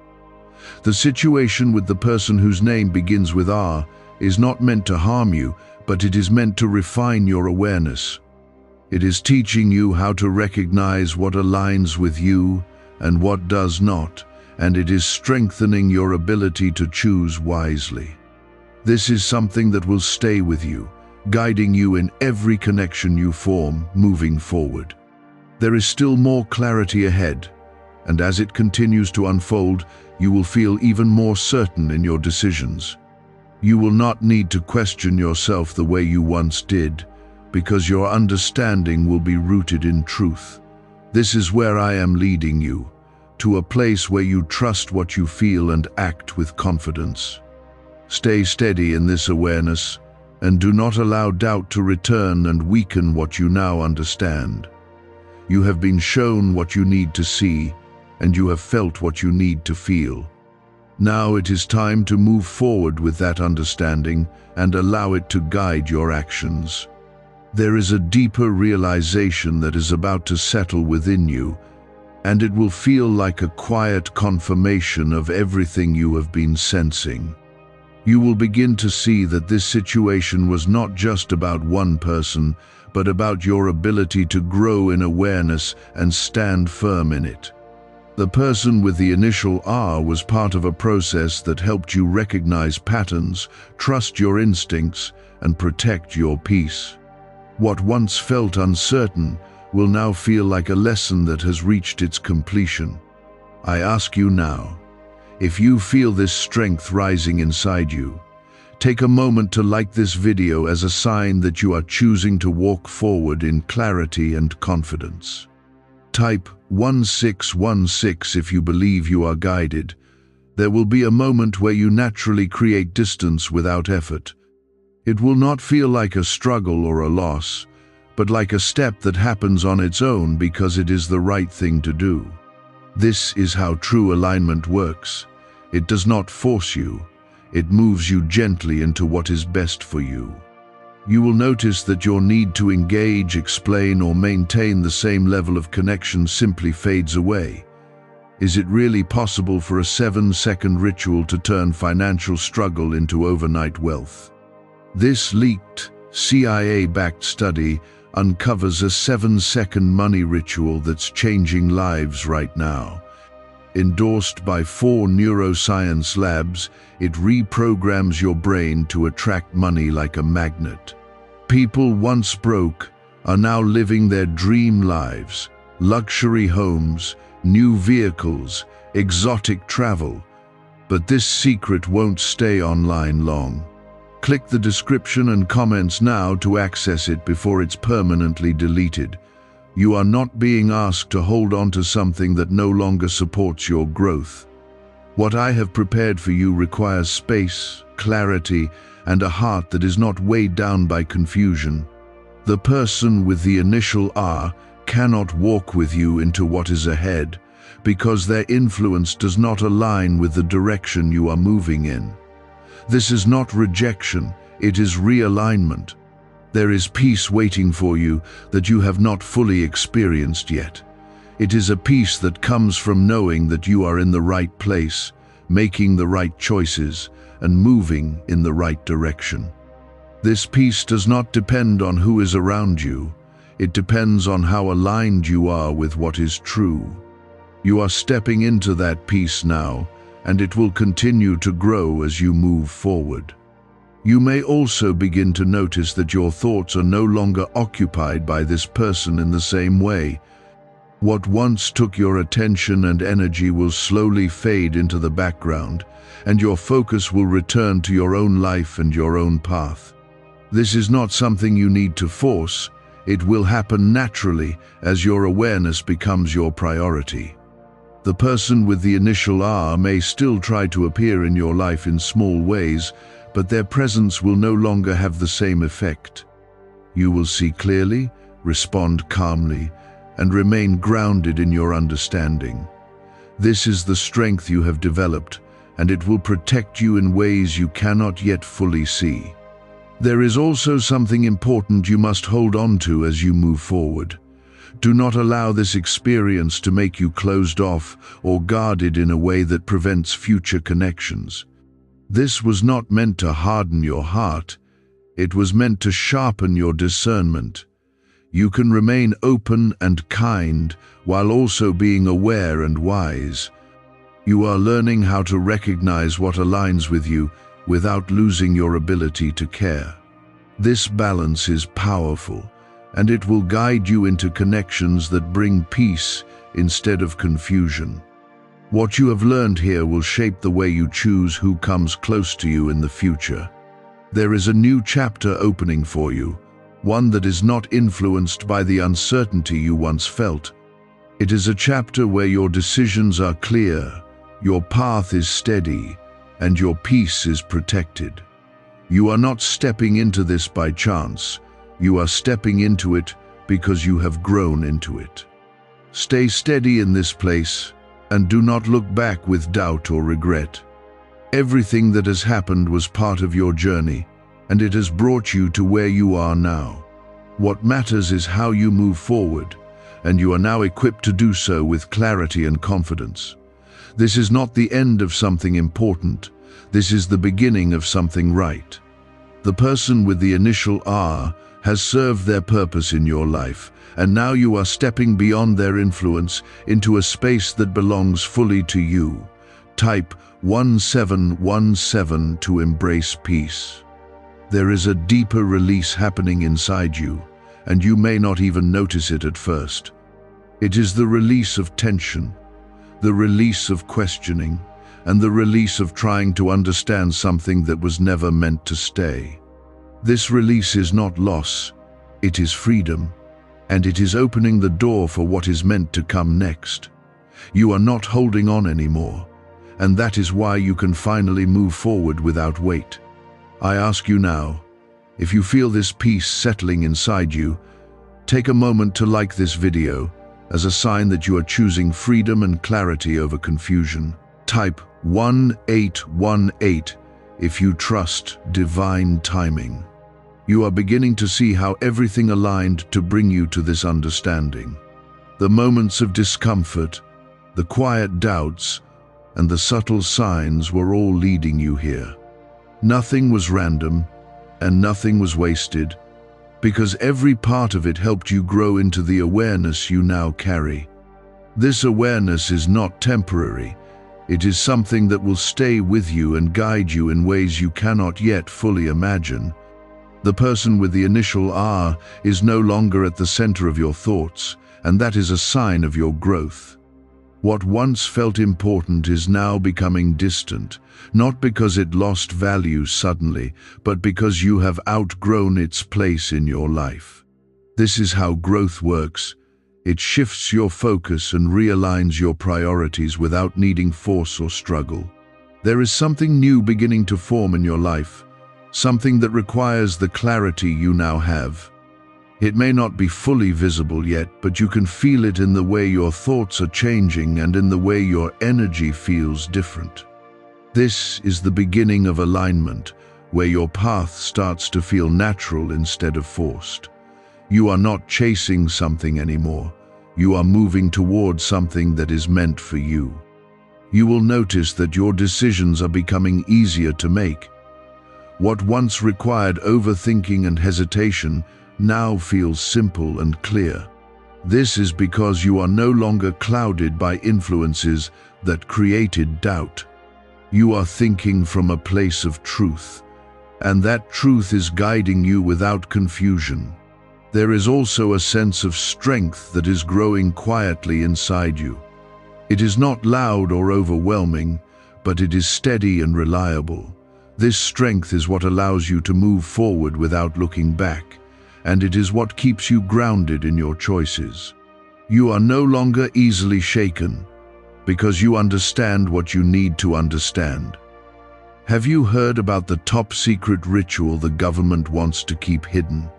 The situation with the person whose name begins with R is not meant to harm you, but it is meant to refine your awareness. It is teaching you how to recognize what aligns with you and what does not, and it is strengthening your ability to choose wisely. This is something that will stay with you, guiding you in every connection you form moving forward. There is still more clarity ahead, and as it continues to unfold, you will feel even more certain in your decisions. You will not need to question yourself the way you once did, because your understanding will be rooted in truth. This is where I am leading you, to a place where you trust what you feel and act with confidence. Stay steady in this awareness, and do not allow doubt to return and weaken what you now understand. You have been shown what you need to see, and you have felt what you need to feel. Now it is time to move forward with that understanding and allow it to guide your actions. There is a deeper realization that is about to settle within you, and it will feel like a quiet confirmation of everything you have been sensing. You will begin to see that this situation was not just about one person, but about your ability to grow in awareness and stand firm in it. The person with the initial R was part of a process that helped you recognize patterns, trust your instincts, and protect your peace. What once felt uncertain will now feel like a lesson that has reached its completion. I ask you now, if you feel this strength rising inside you, take a moment to like this video as a sign that you are choosing to walk forward in clarity and confidence. Type 1616 if you believe you are guided. There will be a moment where you naturally create distance without effort. It will not feel like a struggle or a loss, but like a step that happens on its own because it is the right thing to do. This is how true alignment works. It does not force you. It moves you gently into what is best for you. You will notice that your need to engage, explain, or maintain the same level of connection simply fades away. Is it really possible for a 7-second ritual to turn financial struggle into overnight wealth? This leaked, CIA-backed study uncovers a 7-second money ritual that's changing lives right now. Endorsed by 4 neuroscience labs, it reprograms your brain to attract money like a magnet. People once broke are now living their dream lives, luxury homes, new vehicles, exotic travel. But this secret won't stay online long. Click the description and comments now to access it before it's permanently deleted. You are not being asked to hold on to something that no longer supports your growth. What I have prepared for you requires space, clarity, and a heart that is not weighed down by confusion. The person with the initial R cannot walk with you into what is ahead because their influence does not align with the direction you are moving in. This is not rejection, it is realignment. There is peace waiting for you that you have not fully experienced yet. It is a peace that comes from knowing that you are in the right place, making the right choices, and moving in the right direction. This peace does not depend on who is around you. It depends on how aligned you are with what is true. You are stepping into that peace now, and it will continue to grow as you move forward. You may also begin to notice that your thoughts are no longer occupied by this person in the same way. What once took your attention and energy will slowly fade into the background, and your focus will return to your own life and your own path. This is not something you need to force. It will happen naturally as your awareness becomes your priority. The person with the initial R may still try to appear in your life in small ways, but their presence will no longer have the same effect. You will see clearly, respond calmly, and remain grounded in your understanding. This is the strength you have developed, and it will protect you in ways you cannot yet fully see. There is also something important you must hold on to as you move forward. Do not allow this experience to make you closed off or guarded in a way that prevents future connections. This was not meant to harden your heart. It was meant to sharpen your discernment. You can remain open and kind while also being aware and wise. You are learning how to recognize what aligns with you without losing your ability to care. This balance is powerful, and it will guide you into connections that bring peace instead of confusion. What you have learned here will shape the way you choose who comes close to you in the future. There is a new chapter opening for you, one that is not influenced by the uncertainty you once felt. It is a chapter where your decisions are clear, your path is steady, and your peace is protected. You are not stepping into this by chance. You are stepping into it because you have grown into it. Stay steady in this place and do not look back with doubt or regret. Everything that has happened was part of your journey, and it has brought you to where you are now. What matters is how you move forward, and you are now equipped to do so with clarity and confidence. This is not the end of something important. This is the beginning of something right. The person with the initial R has served their purpose in your life, and now you are stepping beyond their influence into a space that belongs fully to you. Type 1717 to embrace peace. There is a deeper release happening inside you, and you may not even notice it at first. It is the release of tension, the release of questioning, and the release of trying to understand something that was never meant to stay. This release is not loss, it is freedom, and it is opening the door for what is meant to come next. You are not holding on anymore, and that is why you can finally move forward without weight. I ask you now, if you feel this peace settling inside you, take a moment to like this video as a sign that you are choosing freedom and clarity over confusion. Type 1818 if you trust divine timing. You are beginning to see how everything aligned to bring you to this understanding. The moments of discomfort, the quiet doubts, and the subtle signs were all leading you here. Nothing was random, and nothing was wasted, because every part of it helped you grow into the awareness you now carry. This awareness is not temporary. It is something that will stay with you and guide you in ways you cannot yet fully imagine. The person with the initial R is no longer at the center of your thoughts, and that is a sign of your growth. What once felt important is now becoming distant, not because it lost value suddenly, but because you have outgrown its place in your life. This is how growth works. It shifts your focus and realigns your priorities without needing force or struggle. There is something new beginning to form in your life, something that requires the clarity you now have. It may not be fully visible yet, but you can feel it in the way your thoughts are changing and in the way your energy feels different. This is the beginning of alignment, where your path starts to feel natural instead of forced. You are not chasing something anymore. You are moving towards something that is meant for you. You will notice that your decisions are becoming easier to make. What once required overthinking and hesitation now feels simple and clear. This is because you are no longer clouded by influences that created doubt. You are thinking from a place of truth, and that truth is guiding you without confusion. There is also a sense of strength that is growing quietly inside you. It is not loud or overwhelming, but it is steady and reliable. This strength is what allows you to move forward without looking back, and it is what keeps you grounded in your choices. You are no longer easily shaken, because you understand what you need to understand. Have you heard about the top secret ritual the government wants to keep hidden?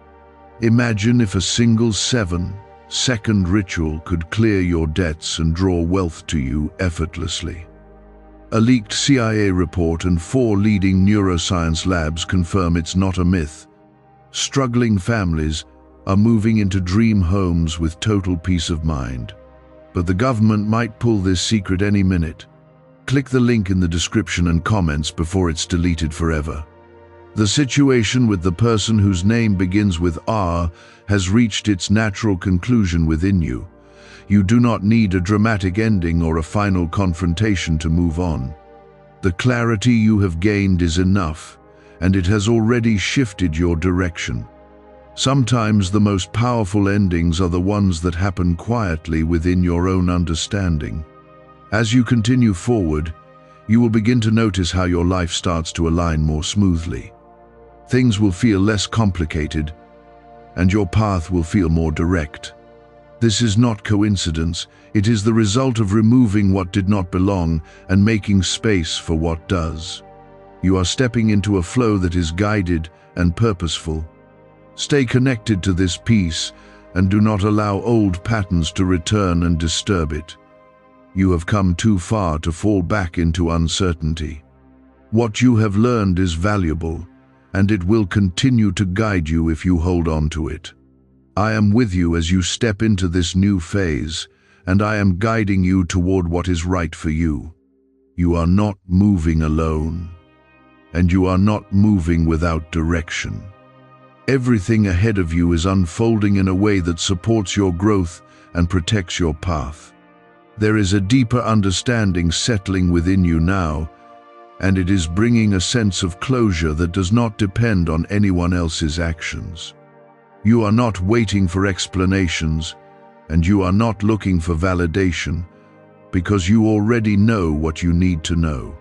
Imagine if a single 7-second ritual could clear your debts and draw wealth to you effortlessly. A leaked CIA report and 4 leading neuroscience labs confirm it's not a myth. Struggling families are moving into dream homes with total peace of mind. But the government might pull this secret any minute. Click the link in the description and comments before it's deleted forever. The situation with the person whose name begins with R has reached its natural conclusion within you. You do not need a dramatic ending or a final confrontation to move on. The clarity you have gained is enough, and it has already shifted your direction. Sometimes the most powerful endings are the ones that happen quietly within your own understanding. As you continue forward, you will begin to notice how your life starts to align more smoothly. Things will feel less complicated, and your path will feel more direct. This is not coincidence. It is the result of removing what did not belong and making space for what does. You are stepping into a flow that is guided and purposeful. Stay connected to this peace and do not allow old patterns to return and disturb it. You have come too far to fall back into uncertainty. What you have learned is valuable, and it will continue to guide you if you hold on to it. I am with you as you step into this new phase, and I am guiding you toward what is right for you. You are not moving alone, and you are not moving without direction. Everything ahead of you is unfolding in a way that supports your growth and protects your path. There is a deeper understanding settling within you now, and it is bringing a sense of closure that does not depend on anyone else's actions. You are not waiting for explanations, and you are not looking for validation, because you already know what you need to know.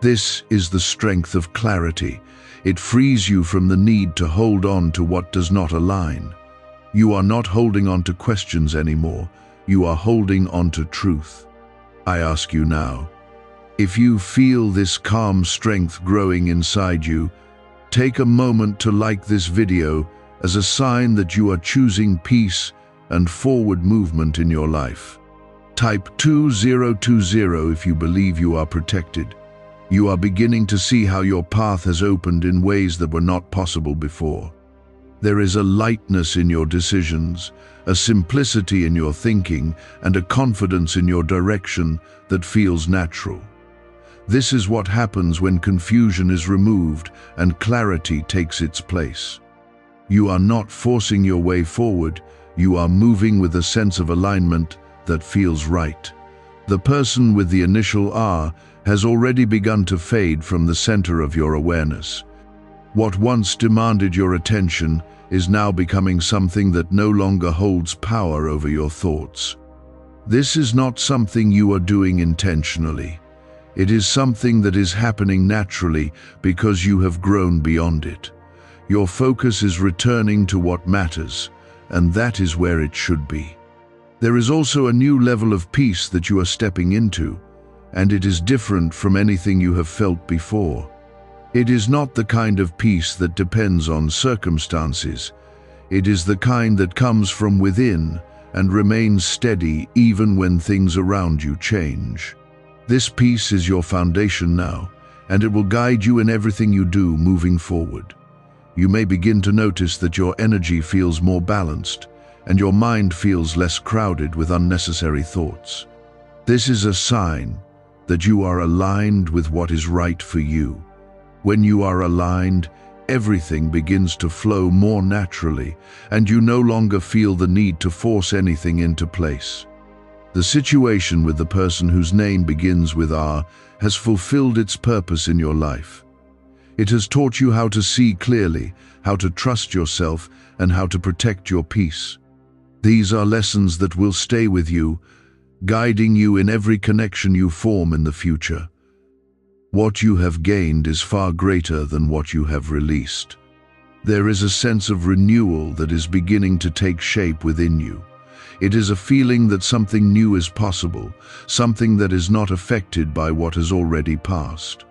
This is the strength of clarity. It frees you from the need to hold on to what does not align. You are not holding on to questions anymore. You are holding on to truth. I ask you now, if you feel this calm strength growing inside you, take a moment to like this video as a sign that you are choosing peace and forward movement in your life. Type 2020 if you believe you are protected. You are beginning to see how your path has opened in ways that were not possible before. There is a lightness in your decisions, a simplicity in your thinking, and a confidence in your direction that feels natural. This is what happens when confusion is removed and clarity takes its place. You are not forcing your way forward, you are moving with a sense of alignment that feels right. The person with the initial R has already begun to fade from the center of your awareness. What once demanded your attention is now becoming something that no longer holds power over your thoughts. This is not something you are doing intentionally. It is something that is happening naturally because you have grown beyond it. Your focus is returning to what matters, and that is where it should be. There is also a new level of peace that you are stepping into, and it is different from anything you have felt before. It is not the kind of peace that depends on circumstances. It is the kind that comes from within and remains steady even when things around you change. This peace is your foundation now, and it will guide you in everything you do moving forward. You may begin to notice that your energy feels more balanced, and your mind feels less crowded with unnecessary thoughts. This is a sign that you are aligned with what is right for you. When you are aligned, everything begins to flow more naturally, and you no longer feel the need to force anything into place. The situation with the person whose name begins with R has fulfilled its purpose in your life. It has taught you how to see clearly, how to trust yourself, and how to protect your peace. These are lessons that will stay with you, guiding you in every connection you form in the future. What you have gained is far greater than what you have released. There is a sense of renewal that is beginning to take shape within you. It is a feeling that something new is possible, something that is not affected by what has already passed.